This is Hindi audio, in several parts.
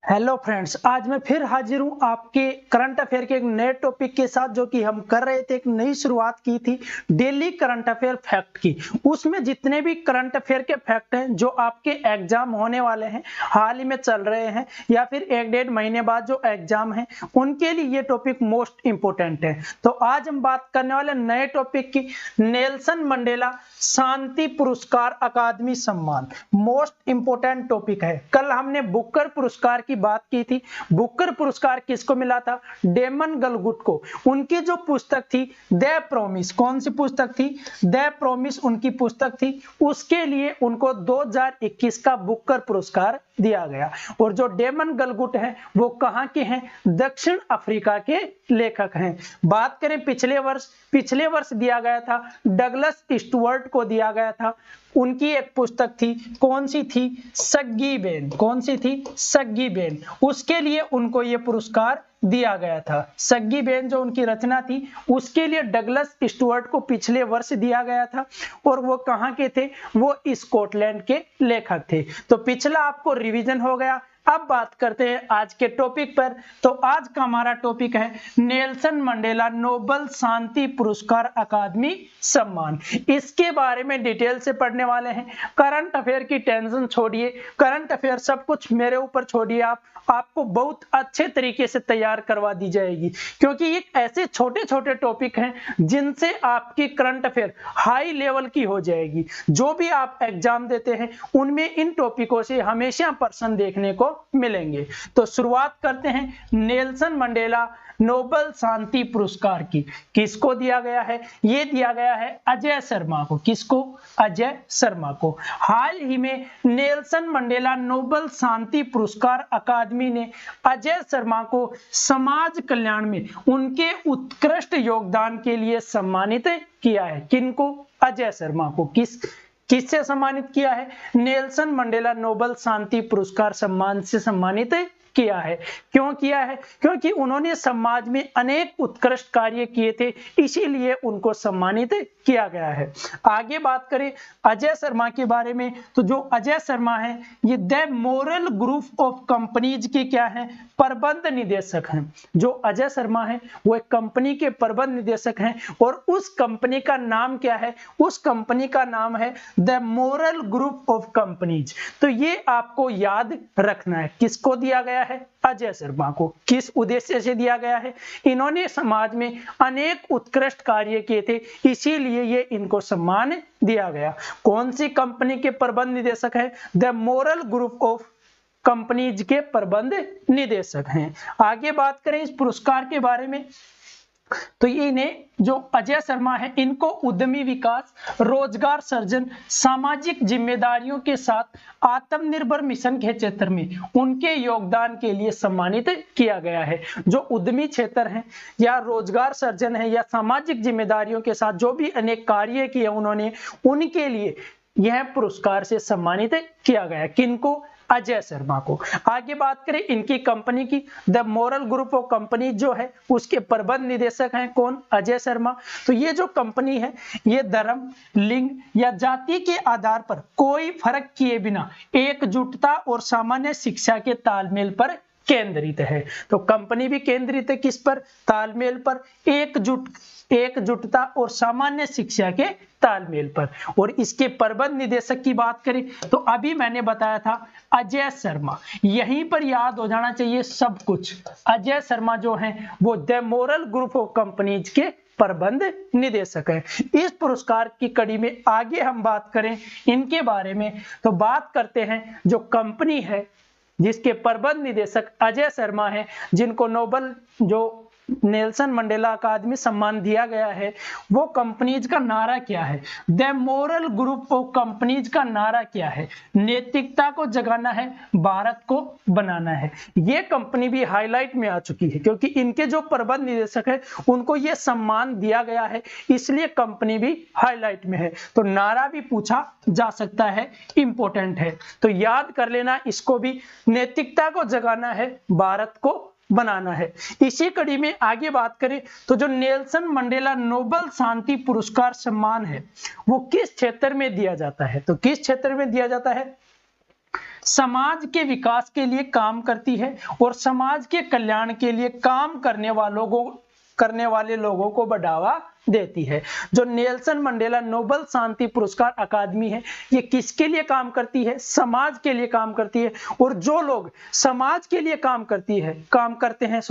हेलो फ्रेंड्स, आज मैं फिर हाजिर हूँ आपके करंट अफेयर के एक नए टॉपिक के साथ, जो कि हम कर रहे थे। एक नई शुरुआत की थी डेली करंट अफेयर फैक्ट की। उसमें जितने भी करंट अफेयर के फैक्ट हैं जो आपके एग्जाम होने वाले हैं, हाल ही में चल रहे हैं या फिर एक डेढ़ महीने बाद जो एग्जाम है, उनके लिए ये टॉपिक मोस्ट इंपोर्टेंट है। तो आज हम बात करने वाले नए टॉपिक की, नेल्सन मंडेला शांति पुरस्कार अकादमी सम्मान। मोस्ट इंपोर्टेंट टॉपिक है। कल हमने बुकर पुरस्कार की बात की थी। बुकर पुरस्कार किसको मिला था? डेमन गलगुट को। उनकी जो पुस्तक थी द प्रॉमिस, कौन सी पुस्तक थी? द प्रॉमिस उनकी पुस्तक थी। उसके लिए उनको 2021 का बुकर पुरस्कार दिया गया। और जो डेमन गलगुट है वो कहां के हैं? दक्षिण अफ्रीका के लेखक हैं। बात करें पिछले वर्ष दिया गया था, डगलस स्टुअर्ट को दिया गया था। उनकी एक पुस्तक थी, कौन सी थी? सग्गी बेन। कौन सी थी? सग्गी बेन। उसके लिए उनको यह पुरस्कार दिया गया था। सग्गी बेन जो उनकी रचना थी, उसके लिए डगलस स्टुअर्ट को पिछले वर्ष दिया गया था। और वो कहां के थे? वो स्कॉटलैंड के लेखक थे। तो पिछला आपको रिवीजन हो गया। अब बात करते हैं आज के टॉपिक पर। तो आज का हमारा टॉपिक है नेल्सन मंडेला नोबेल शांति पुरस्कार अकादमी सम्मान। इसके बारे में डिटेल से पढ़ने वाले हैं। करंट अफेयर की टेंशन छोड़िए, करंट अफेयर सब कुछ मेरे ऊपर छोड़िए। आपको बहुत अच्छे तरीके से तैयार करवा दी जाएगी, क्योंकि ये ऐसे छोटे छोटे टॉपिक हैं जिनसे आपकी करंट अफेयर हाई लेवल की हो जाएगी। जो भी आप एग्जाम देते हैं उनमें इन टॉपिकों से हमेशा प्रश्न देखने को मिलेंगे। तो शुरुआत करते हैं नेल्सन मंडेला नोबेल शांति पुरस्कार की। किसको दिया गया है? ये दिया गया है अजय शर्मा को। किसको? अजय शर्मा को। हाल ही में नेल्सन मंडेला नोबेल शांति पुरस्कार अकादमी ने अजय शर्मा को समाज कल्याण में उनके उत्कृष्ट योगदान के लिए सम्मानित किया है। किनको? अजय शर्मा को। किससे सम्मानित किया है? नेल्सन मंडेला नोबेल शांति पुरस्कार सम्मान से सम्मानित किया है। क्यों किया है? क्योंकि उन्होंने समाज में अनेक उत्कृष्ट कार्य किए थे, इसीलिए उनको सम्मानित किया गया है। आगे बात करें अजय शर्मा के बारे में, तो जो अजय शर्मा है ये the moral group of companies के क्या है? प्रबंध निदेशक हैं। जो अजय शर्मा है वो एक कंपनी के प्रबंध निदेशक हैं। और उस कंपनी का नाम क्या है? उस कंपनी का नाम है the moral group of companies. तो ये आपको याद रखना है। किसको दिया गया है? अजय शर्मा को। किस उद्देश्य से दिया गया है? इन्होंने समाज में अनेक उत्कृष्ट कार्य किए थे, इसीलिए ये इनको सम्मान दिया गया। कौन सी कंपनी के प्रबंध निदेशक है? The moral group of companies के प्रबंध निदेशक हैं। आगे बात करें इस पुरस्कार के बारे में, तो इन्हें जो अजय शर्मा है इनको उद्यमी विकास, रोजगार सृजन, सामाजिक जिम्मेदारियों के साथ आत्मनिर्भर मिशन के क्षेत्र में उनके योगदान के लिए सम्मानित किया गया है। जो उद्यमी क्षेत्र है या रोजगार सृजन है या सामाजिक जिम्मेदारियों के साथ जो भी अनेक कार्य किए उन्होंने, उनके लिए यह पुरस्कार से सम्मानित किया गया। किनको? अजय शर्मा को। आगे बात करें इनकी कंपनी की, the moral group of company जो है उसके प्रबंध निदेशक हैं कौन? अजय शर्मा। तो ये जो कंपनी है ये धर्म, लिंग या जाति के आधार पर कोई फर्क किए बिना एकजुटता और सामान्य शिक्षा के तालमेल पर केंद्रित है। तो कंपनी भी केंद्रित है किस पर? तालमेल पर, एकजुटता और सामान्य शिक्षा के तालमेल पर। और इसके प्रबंध निदेशक की बात करें तो अभी मैंने बताया था अजय शर्मा, यहीं पर याद हो जाना चाहिए सब कुछ। अजय शर्मा जो हैं वो the moral group of companies के प्रबंध निदेशक है। इस पुरस्कार की कड़ी में आगे हम बात करें इनके बारे में, तो बात करते हैं जो कंपनी है जिसके प्रबंध निदेशक अजय शर्मा है, जिनको नोबेल जो नेल्सन मंडेला अकादमी सम्मान दिया गया है, वो कंपनीज का नारा क्या है? The moral group of companies का नारा क्या है? नैतिकता को जगाना है, भारत को बनाना है। ये कंपनी भी हाईलाइट में आ चुकी है, क्योंकि इनके जो प्रबंध निदेशक है उनको ये सम्मान दिया गया है, इसलिए कंपनी भी हाईलाइट में है। तो नारा भी पूछा जा सकता है, इंपॉर्टेंट है, तो याद कर लेना इसको भी। नैतिकता को जगाना है, भारत को बनाना है। इसी कड़ी में आगे बात करें तो जो नेल्सन मंडेला नोबेल शांति पुरस्कार सम्मान है वो किस क्षेत्र में दिया जाता है? तो किस क्षेत्र में दिया जाता है? समाज के विकास के लिए काम करती है और समाज के कल्याण के लिए काम करने वाले लोगों को बढ़ावा देती है। जो नेल्सन मंडेला नोबेल शांति पुरस्कार अकादमी है, ये किसके लिए काम करती है? समाज के लिए काम करती है। और जो लोग समाज के लिए काम करते हैं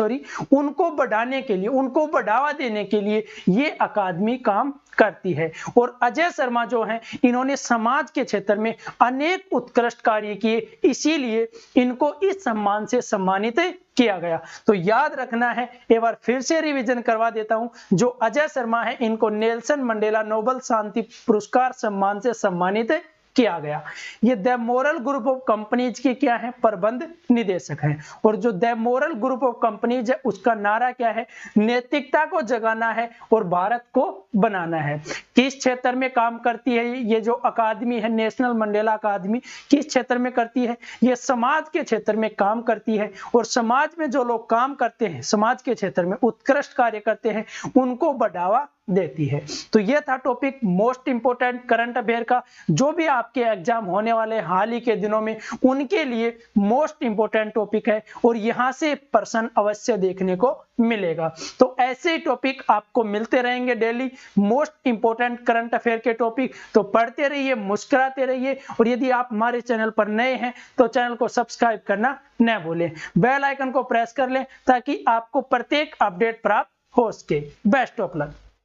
उनको बढ़ाने के लिए, उनको बढ़ावा देने के लिए ये अकादमी काम करती है। और अजय शर्मा जो हैं, इन्होंने समाज के क्षेत्र में अनेक उत्कृष्ट कार्य किए, इसीलिए इनको इस सम्मान से सम्मानित किया गया। तो याद रखना है, एक बार फिर से रिवीजन करवा देता हूं, जो अजय शर्मा है इनको नेल्सन मंडेला नोबेल शांति पुरस्कार सम्मान से सम्मानित किया गया। ये the moral group of companies के क्या है? प्रबंध निदेशक हैं। और जो the moral group of companies है उसका नारा क्या है? नैतिकता को जगाना है और भारत को बनाना है। किस क्षेत्र में काम करती है ये जो अकादमी है, नेशनल मंडेला अकादमी, किस क्षेत्र में करती है? ये समाज के क्षेत्र में काम करती है। और समाज में जो लोग काम करते हैं, समाज के क्षेत्र में उत्कृष्ट कार्य करते हैं, उनको बढ़ावा देती है। तो यह था topic most important current affair का, जो भी आपके एग्जाम होने वाले हाल ही के दिनों में उनके लिए मोस्ट इंपोर्टेंट टॉपिक है और यहां से प्रश्न अवश्य देखने को मिलेगा। तो ऐसे ही टॉपिक आपको मिलते रहेंगे daily, most important current affair के टॉपिक। तो पढ़ते रहिए, मुस्कुराते रहिए, और यदि आप हमारे चैनल पर नए हैं तो चैनल को सब्सक्राइब करना न भूलें, बेल आइकन को प्रेस कर लें ताकि आपको प्रत्येक अपडेट प्राप्त हो सके। Best of luck.